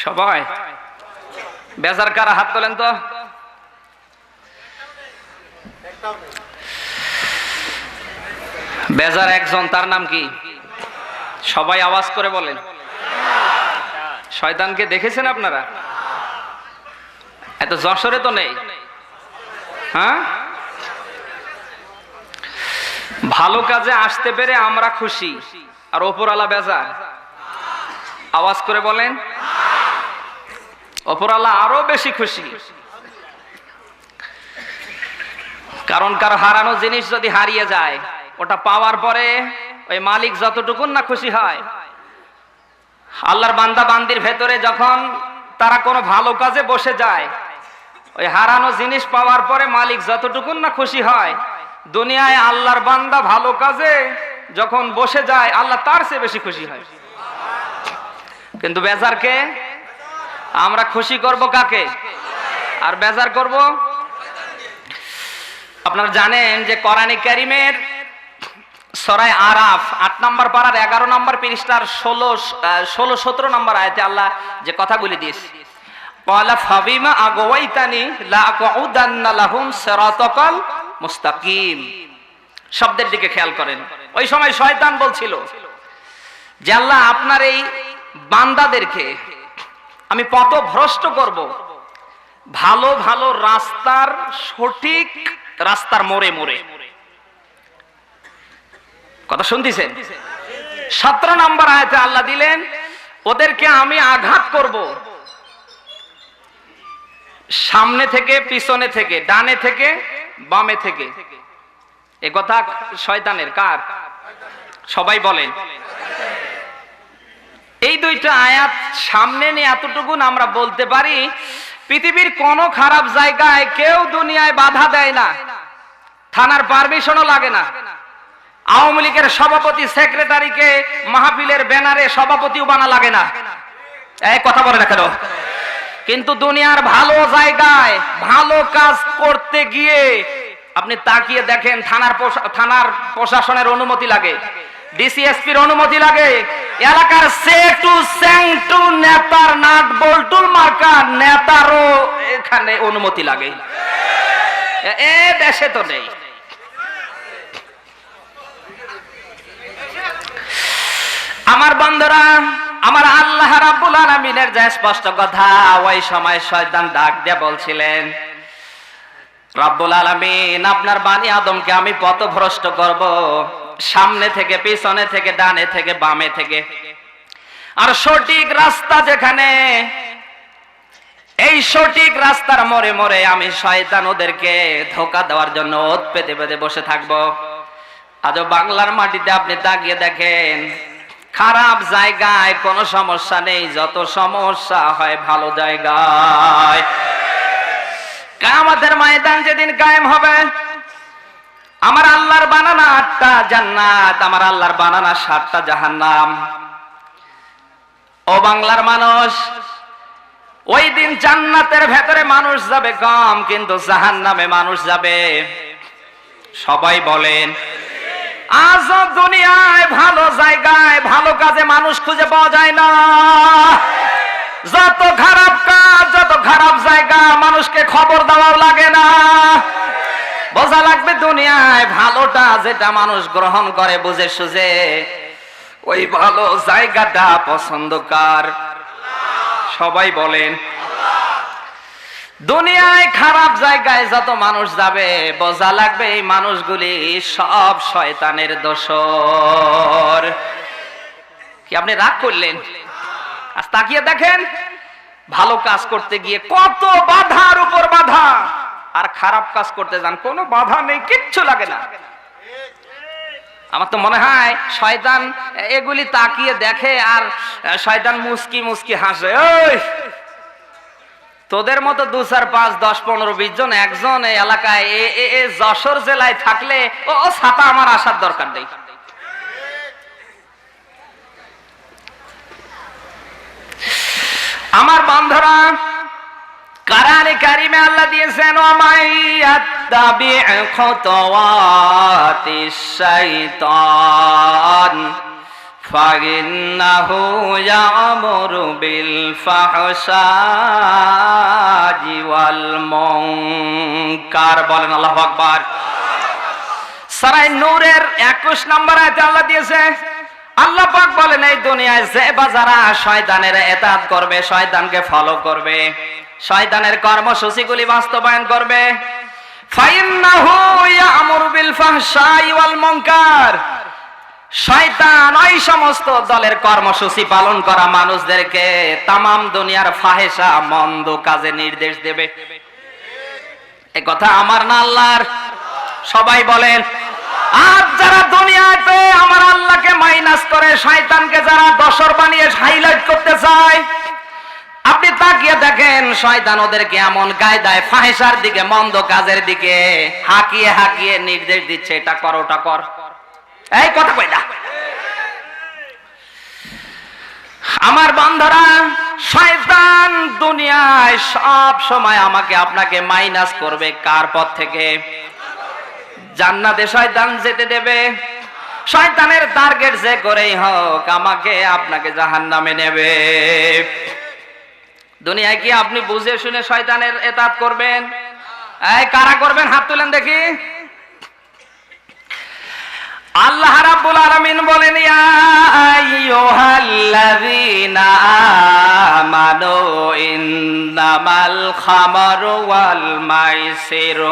সবাই বেজার কারা হাত তোলেন তো। বেজার একজন, তার নাম কি? সবাই আওয়াজ করে বলেন। শয়তানকে দেখেছেন আপনারা? এত যশোরে তো নেই। হ্যাঁ, ভালো কাজে আসতে পেরে আমরা খুশি, আর ওপরওয়ালা বেজার। আওয়াজ করে বলেন। ওপরওয়ালা আরো বেশি খুশি, কারণ কারো হারানো জিনিস যদি হারিয়ে যায়, ওটা পাওয়ার পরে ওই মালিক যতটুকুন না খুশি হয়। আল্লাহর বান্দা বান্দির ভেতরে যখন তারা কোনো ভালো কাজে বসে যায়, ওই হারানো জিনিস পাওয়ার পরে মালিক যতটুকুন না খুশি হয়, দুনিয়ায় আল্লাহর বান্দা ভালো কাজে যখন বসে যায়, আল্লাহ তার চেয়ে বেশি খুশি হয়। কিন্তু বেজারকে আমরা খুশি করব কাকে? আর বেজার করব। আপনারা জানেন যে কোরআনে কারীমের সূরা আরাফ ৮ নম্বর পারার ১১ নম্বর পৃষ্ঠার ১৬-১৭ নম্বর আয়াতে আল্লাহ যে কথাগুলি দিয়েছে, ক্বালা ফাবিমা আগওয়াইতানি লাআকউদান্না লাহুম সিরাতাকাল মুস্তাকিম। শব্দের দিকে খেয়াল করেন। ওই সময় শয়তান বলছিল যে আল্লাহ, আপনার এই বান্দাদেরকে আমি পথভ্রষ্ট করব ভালো ভালো রাস্তার, সঠিক রাস্তার মোড়ে মোড়ে। কথা শুনতেছেন? ১৭ নম্বর আয়াতে আল্লাহ দিলেন, ওদেরকে আমি আঘাত করব সামনে থেকে, পিছনে থেকে, ডানে থেকে, বামে থেকে। এ কথা শয়তানের। কার? সবাই বলেন। এই দুইটা আয়াত সামনে নিয়ে এতটুকুন আমরা বলতে পারি, পৃথিবীর কোন খারাপ জায়গায় কেউ দুনিয়ায় বাধা দেয় না, থানার পারমিশনও লাগে না। আওয়ামী লীগের সভাপতি সেক্রেটারিকে মাহফিলের ব্যানারে সভাপতিও বানা লাগে না। এই কথা বলে না কেন? কিন্তু দুনিয়ার ভালো জায়গায় ভালো কাজ করতে গিয়ে আপনি তাকিয়ে দেখেন, থানার প্রশাসনের অনুমতি লাগে, ডিসিএসপির অনুমতি লাগে, এলাকার সেটু নেতার নাট বল্টুল মার্কা নেতারও এখানে অনুমতি লাগে। এ দেশে তো নেই। আমার বন্ধুরা, আমার আল্লাহ রাব্বুল আলামিনের যে স্পষ্ট কথা, ওই সময় শয়তান ডাক দিয়ে বলছিলেন, রাব্বুল আলামিন, আপনার বানি আদমকে আমি পথভ্রষ্ট করব সামনে থেকে, পিছনে থেকে, ডানে থেকে, বামে থেকে। আর সঠিক রাস্তা যেখানে, এই সঠিক রাস্তার মোড়ে মোড়ে আমি শয়তান ওদেরকে ধোঁকা দেওয়ার জন্য ওত পেতে পেতে বসে থাকবো। আজও বাংলার মাটিতে আপনি তাকিয়ে দেখেন, খারাপ জায়গায় কোনো সমস্যা নেই, যত সমস্যা হয় ভালো জায়গায়। কিয়ামতের ময়দান যেদিন কায়েম হবে, আমার আল্লাহর বানানা ৮টা জান্নাত, আমার আল্লাহর বানানা ৭টা জাহান্নাম। ও বাংলার মানুষ, ওই দিন জান্নাতের ভেতরে মানুষ যাবে কম, কিন্তু জাহান্নামে মানুষ যাবে। সবাই বলেন। আজ দুনিয়ায় ভালো জায়গায় ভালো কাজে মানুষ খুঁজে পাওয়া যায় না। যত খারাপ কাজ, যত খারাপ জায়গা, মানুষকে খবর দেওয়াও লাগে না। বোঝা লাগবে দুনিয়ায় ভালোটা যেটা মানুষ গ্রহণ করে বুঝে সুঝে, ওই ভালো জায়গাটা পছন্দ কার? সবাই বলেন। দুনিয়ায় খারাপ জায়গায় যত মানুষ যাবে, বোঝা লাগবে এই মানুষগুলি সব শয়তানের দোসর। কি আপনি রাগ করলেন? আজ তাকিয়ে দেখেন, ভালো কাজ করতে গিয়ে কত বাধার উপর বাধা, আর খারাপ কাজ করতে যান কোনো বাধা নেই, কিচ্ছু লাগে না। আমার তো মনে হয় শয়তান এগুলি তাকিয়ে দেখে আর শয়তান মুস্কি মুস্কি হাসে। ওই তোদের মতো ২, ৪, ৫, ১০, ১৫, ২০ জন একজন এই এলাকায় যশোর জেলায় থাকলে ও ছাতা আমার আসার দরকার নেই। আমার বন্ধুরা, কোরআনে কারিমে আল্লাহ দিয়েছেন, ওয়ামাইয়াত্তাবি খুতুওয়াতিশ শাইতান ফাইন্নাহু ইয়া'মুরু বিল ফাহশাই ওয়াল মুনকার। বলেন আল্লাহু আকবার। সূরা নূরের 21 নম্বর আয়াতে আল্লাহ দিয়েছে, আল্লাহ পাক বলেন এই দুনিয়ায় যে বাজারা শয়তানের ইতাআত করবে, শয়তানকে ফলো করবে, শয়তানের কর্মসূচিগুলি বাস্তবায়ন করবে, ফাইন্নাহু ইয়া'মুরু বিল ফাহশাই ওয়াল মুনকার, শয়তান ওই সমস্ত দলের কর্মসূচি পালন করা মানুষদেরকে তামাম দুনিয়ার ফাহেসা মন্দ কাজে নির্দেশ দেবে। এই কথা আমার না আল্লাহর? সবাই বলেন। আর যারা দুনিয়াতে আমার আল্লাহকে মাইনাস করে, শয়তানকে যারা দশর বানিয়ে হাইলাইট করতে চায়, আপনি তাকিয়ে দেখেন শয়তান ওদেরকে এমন কায়দায় ফাহেসার দিকে, মন্দ কাজের দিকে হাঁকিয়ে হাঁকিয়ে নির্দেশ দিচ্ছে, এটা কর ওটা কর। এই কথা কই না আমার বন্ধুরা, শয়তান দুনিয়ায় সব সময় আমাকে আপনাকে মাইনাস করবে। কার পথ থেকে? জান্নাতে শয়তান যেতে দেবে। শয়তানের টার্গেট যে করেই হোক আমাকে আপনাকে জাহান্নামে নেবে। দুনিয়ায় কি আপনি বুঝে শুনে শয়তানের ইতাআত করবেন? এই কারা করবেন? হাত তুলেন দেখি। আল্লাহ রাব্বুল আলামিন বলেন, ইয়া আইয়ুহাল্লাযীনা আমানু ইন্নামাল খামরু ওয়াল মাইসিরু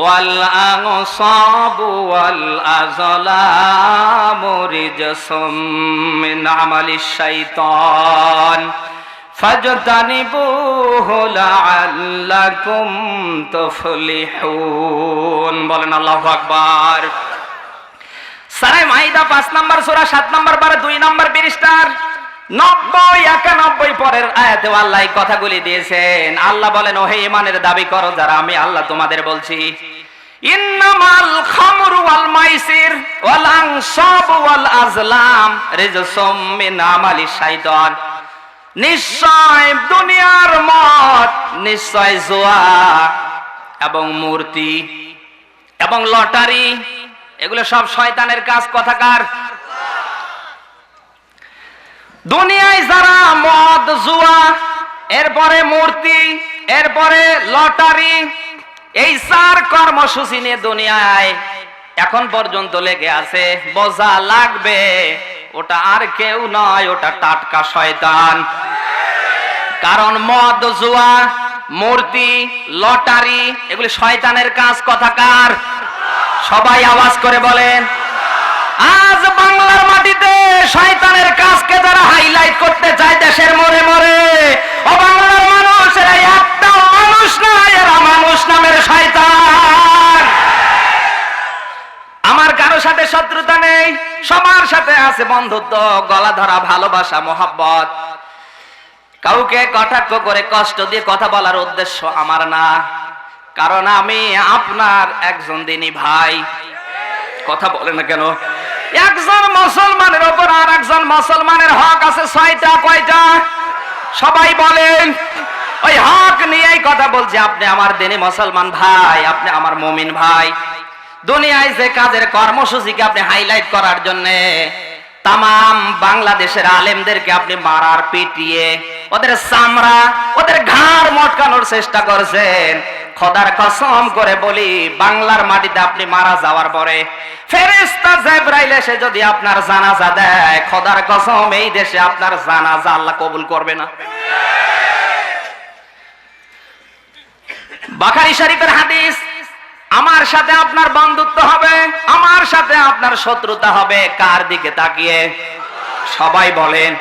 ওয়াল আনসাবু ওয়াল আযলামু রিজসুম মিন আমালিশ শাইতান ফাজতানিবুহু লাআল্লাকুম তুফলিহুন। বলেন আল্লাহু আকবার। সূরা মাইদা 5 নম্বর সূরা 7 নম্বর পারা 2 নম্বর পৃষ্ঠার 90-91 পরের আয়াতে আল্লাহ এই কথাগুলি দিয়েছেন। আল্লাহ বলেন, ওহে ঈমানের দাবি করো যারা, আমি আল্লাহ তোমাদের বলছি, ইন্নামাল খামরু ওয়াল মাইসির ওয়াল আনসাবু ওয়াল আজলাম রিজসুম মিন আমালিশ শাইতান, নিশ্চয় দুনিয়ার মদ, নিশ্চয় জুয়া এবং মূর্তি এবং লটারি, এগুলো সব শয়তানের কাজ। কথাকার দুনিয়ায় যারা মদ, জুয়া, এরপরে মূর্তি, এরপরে লটারি, এই 4 কর্মসূচি নিয়ে দুনিয়ায় এখন পর্যন্ত লেগে আছে, বোঝা লাগবে ওটা আর কেউ নয়, ওটা টাটকা শয়তান। কারণ মদ, জুয়া, মূর্তি, লটারি এগুলি শয়তানের কাজ। কথাকার সবাই আওয়াজ করে বলেন। আজ বাংলার মাটিতে শয়তানের কাজকে যারা হাইলাইট করতে চায় দেশের মোড়ে মোড়ে, ও বাংলার মানুষ, এরা একটা মানুষ না, এরা মানুষ নামের শয়তান। আমার কারো সাথে শত্রুতা নেই, সবার সাথে আছে বন্ধুত্ব, গলা ধরা ভালোবাসা, মোহাব্বত। কাউকে কটাক্ষ করে কষ্ট দিয়ে কথা বলার উদ্দেশ্য আমার না, কারণ আমি আপনার একজন দিনী ভাই। কথা বলে না কেন? একজন মুসলমানের উপর আর একজন মুসলমানের হক আছে 6টা। কয়টা? সবাই বলেন। ওই হক নিয়েই কথা বলছি। আপনি আমার দিনী মুসলমান ভাই, আপনি আমার মুমিন ভাই। দুনিয়ায় যে কাজের কর্মসূচিকে আপনি হাইলাইট করার জন্য তামাম বাংলাদেশের আলেমদেরকে আপনি মারার, পিটিয়ে ওদের চামড়া, ওদের ঘাড় মটকানোর চেষ্টা করছেন, খোদার কসম করে বলি, বাংলার মাটিতে আপনি মারা যাওয়ার পরে ফেরেশতা জিবরাইল এসে যদি আপনার জানাজা দেয়, খোদার কসম এই দেশে আপনার জানাজা আল্লাহ কবুল করবে না। বুখারী শরীফের হাদিস। আমার সাথে আপনার বন্ধুত্ব হবে, আমার সাথে আপনার শত্রুতা হবে কার দিকে তাকিয়ে? সবাই বলেন।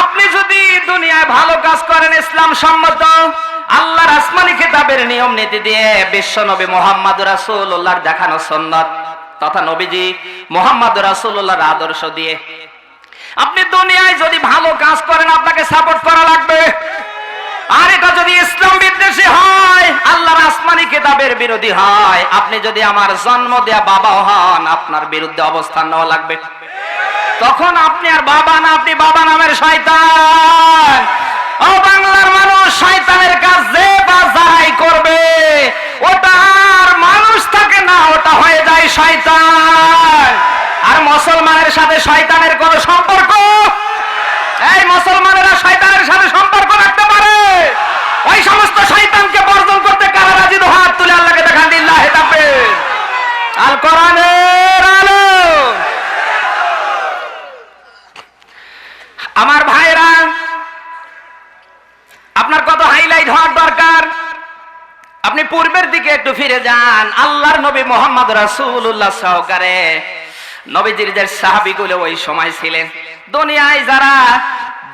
আপনি যদি দুনিয়ায় ভালো কাজ করেন ইসলাম সম্মত, আল্লাহর আসমানি কিতাবের নিয়ম নীতি দিয়ে, বিশ্ব নবী মুহাম্মদ রাসূলুল্লাহর দেখানো সুন্নাত তথা নবীজি মুহাম্মদ রাসূলুল্লাহর আদর্শ দিয়ে আপনি দুনিয়ায় যদি ভালো কাজ করেন, আপনাকে সাপোর্ট করা লাগবে। আর এটা যদি ইসলাম বিদ্বেষী হয়, আল্লাহর আসমানি কিতাবের বিরোধী হয়, আপনি যদি আমার জন্ম দেয়া বাবাও হন, আপনার বিরুদ্ধে অবস্থান নেওয়া লাগবে। তখন আপনি আর বাবা না, আপনি বাবা নামের শয়তান। ও বাংলার মানুষ, শয়তানের কাজ যে বা যাই করবে ওটা আর মানুষ থাকে না, ওটা হয়ে যায় শয়তান। আর মুসলমানের সাথে শয়তানের কোনো সম্পর্ক? এই মুসলমানেরা শয়তানের সাথে সম্পর্ক রাখতে পারে? ওই সমস্ত শয়তানকে বর্জন করতে কারা রাজি? হাত তুলে আল্লাহকে দেখান, লিল্লাহি তাকবীর। আল কোরআনের আলো। আমার ভাইরা, আপনার কত হাইলাইট হওয়ার দরকার। আপনি পূর্বের দিকে একটু ফিরে যান। আল্লাহর নবী মুহাম্মদ রাসূলুল্লাহ সহকারে নবীজির যে সাহাবীগুলো ওই সময় ছিলেন, দুনিয়ায় যারা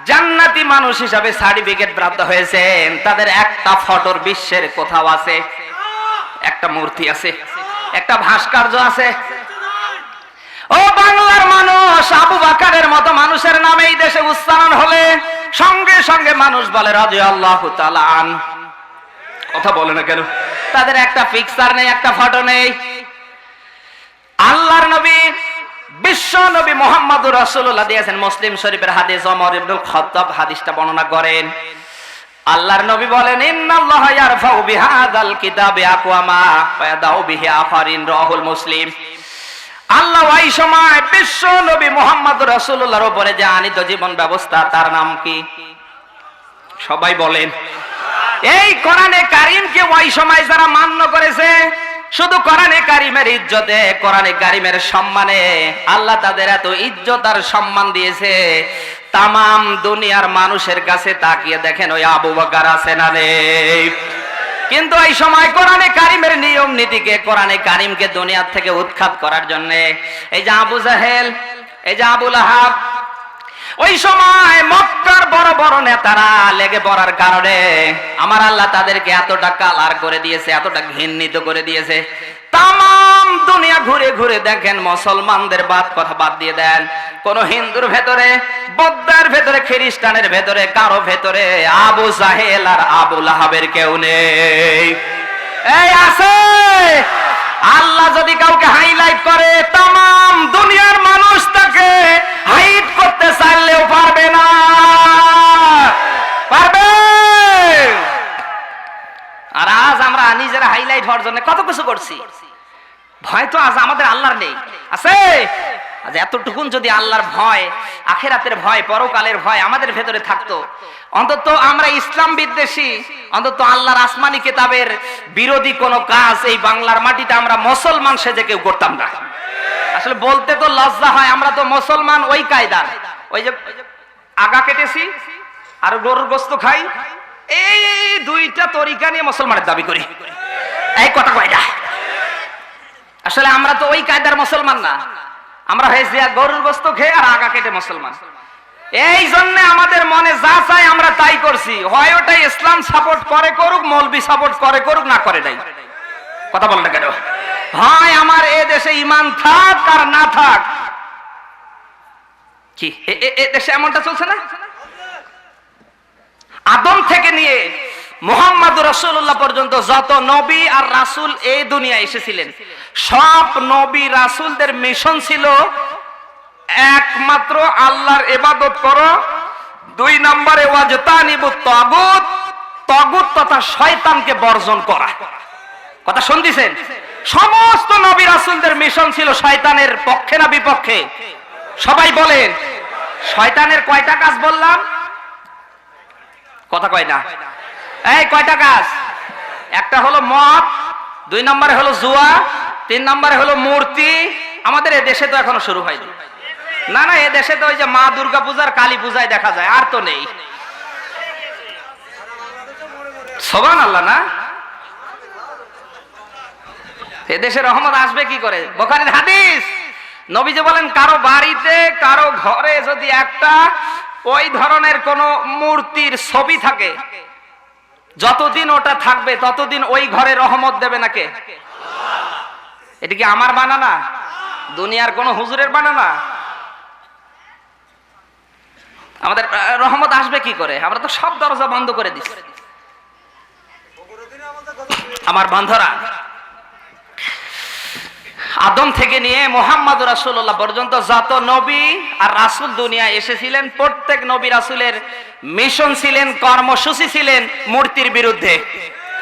জান্নাতি মানুষ হিসাবে সার্টিফিকেট প্রাপ্ত হয়েছেন, তাদের একটা ফটোর বিশ্বের কোথাও আছে? একটা মূর্তি আছে, একটা ভাস্কর্য আছে। ও বাংলার মানুষ, আবু বকরের মতো মানুষের নামে এই দেশে উচ্চারণ হলে সঙ্গে সঙ্গে মানুষ বলে রাদিয়াল্লাহু তাআলা আন। কথা বলে না কেন? তাদের একটা পিকচার নেই, একটা ফটো নেই। আল্লাহর নবী, বিশ্ব নবী মুহাম্মদুর রাসূলুল্লাহ দিয়েছেন মুসলিম শরীফের হাদিস, ওমর ইবনুল খাত্তাব হাদিসটা বর্ণনা করেন। আল্লাহর নবী বলেন, ইন্নাল্লাহা ইয়ারফাউ বিহাযাল কিতাবি আকওয়ামা ওয়া ইয়াদাউ বিহি আফারিন, রাহুল মুসলিম। আল্লাহ ওই সময় বিশ্ব নবী মুহাম্মদুর রাসূলুল্লাহর উপরে যে আনিত জীবন ব্যবস্থা, তার নাম কি? সবাই বলেন। এই কোরআনে কারীমকে ওই সময় যারা মান্য করেছে, শুধু কোরআনে কারীমের ইজ্জতে, কোরআনে কারীমের সম্মানে আল্লাহ তাদের এত ইজ্জত আর সম্মান দিয়েছে, তামাম দুনিয়ার মানুষের কাছে তাকিয়ে দেখেন ওই আবু বকর আছে না নেই? কিন্তু এই সময় কোরআনে কারীমের নিয়ম নীতিকে, কোরআনে কারীমকে দুনিয়া থেকে উৎখাত করার জন্য এই যে আবু জাহেল, এই যে আবু লাহাব, ওই সময় মক্কার বড় বড় নেতারা লেগে পড়ার কারণে আমার আল্লাহ তাদেরকে এতটা কালার করে দিয়েছে, এতটা ঘৃণিত করে দিয়েছে। তামাম দুনিয়া ঘুরে ঘুরে দেখেন, মুসলমানদের কথা বাদ দিয়ে দেন, কোন হিন্দুর ভেতরে, বৌদ্ধের ভেতরে, খ্রিস্টানের ভেতরে, কারো ভেতরে আবু জাহেল আর আবু লাহাবের কেউ নেই। এই আছে? আল্লাহ যদি কাউকে হাইলাইট করে, তামাম দুনিয়ার মানুষ তাকে হাইড করতে চাইলেও পারবে না। পারবে? আর আজ আমরা নিজেরা হাইলাইট হওয়ার জন্য কত কিছু করছি। ভয় তো আজ আমাদের আল্লাহর নেই, আছে? আজ এতটুকুন যদি আল্লাহর ভয়, আখিরাতের ভয়, পরকালের ভয় আমাদের ভেতরে থাকতো, অন্তত আমরা ইসলাম বিদ্বেষী, অন্তত আল্লাহর আসমানি কিতাবের বিরোধী কোন কাজ এই বাংলার মাটিতে আমরা মুসলমান সেজে কেউ করতাম না। আসলে বলতে তো লজ্জা হয়, আমরা তো মুসলমান ওই কায়দার, ওই যে আগা কেটেছি আর গরুর গোশত খাই, এই দুইটা তরিকা নিয়ে মুসলমানের দাবি করি। এই কথা কয়টা? আসলে আমরা তো ওই কায়দার মুসলমান না, আমরা হয়েছি গরুর গোশত খেয়ে আর আগা কেটে মুসলমান। এই জন্য আমাদের মনে যা চাই আমরা তাই করছি, হয় ওটাই ইসলাম সাপোর্ট করে করুক, মৌলবি সাপোর্ট করে করুক, না করে নাই। কথা বল না কেন? হয় আমার এ দেশে ঈমান থাক আর না থাক। কি এ দেশে এমনটা চলছে না? আদম থেকে নিয়ে মুহাম্মদুর রাসূলুল্লাহ পর্যন্ত যত নবী আর রাসূল এই দুনিয়ায় এসেছিলেন, সব নবী রাসূলদের মিশন ছিল একমাত্র আল্লাহর ইবাদত করো, 2 নম্বরে ওয়াজতানিবুত তাগুত, তাগুত তথা শয়তানকে বর্জন করা। কথা শুনতেছেন? সমস্ত নবী রাসূলদের মিশন ছিল শয়তানের পক্ষে না বিপক্ষে? সবাই বলেন। শয়তানের কয়টা কাজ বললাম? কথা কয় না? এই কয়টা কাজ? একটা হলো মদ, 2 নম্বরে হলো জুয়া, 3 নম্বরে হলো মূর্তি। আমাদের এই দেশে তো এখনো শুরু হয়নি। না না, এই দেশে তো ওই যে মা দুর্গা পূজার, কালী পূজায় দেখা যায়, আর তো নেই। সুবহানাল্লাহ। না, এ দেশে রহমত আসবে কি করে? বুখারীর হাদিস, নবীজি বলেন, কারো বাড়িতে, কারো ঘরে যদি একটা ওই ধরনের কোন মূর্তির ছবি থাকে, যতদিন ওটা থাকবে ততদিন ওই ঘরে রহমত দেবে না কে? এটা কি আমার বানানা? দুনিয়ার কোন হুজুরের বানানা? আমাদের রহমত আসবে কি করে? আমরা তো সব দরজা বন্ধ করে দিচ্ছি। আমার বন্ধুরা, আদম থেকে নিয়ে মুহাম্মদুর রাসূলুল্লাহ পর্যন্ত যত নবী আর রাসূল দুনিয়ায় এসেছিলেন, প্রত্যেক নবী রাসূলের মিশন ছিলেন, কর্মসূচি ছিলেন মূর্তির বিরুদ্ধে।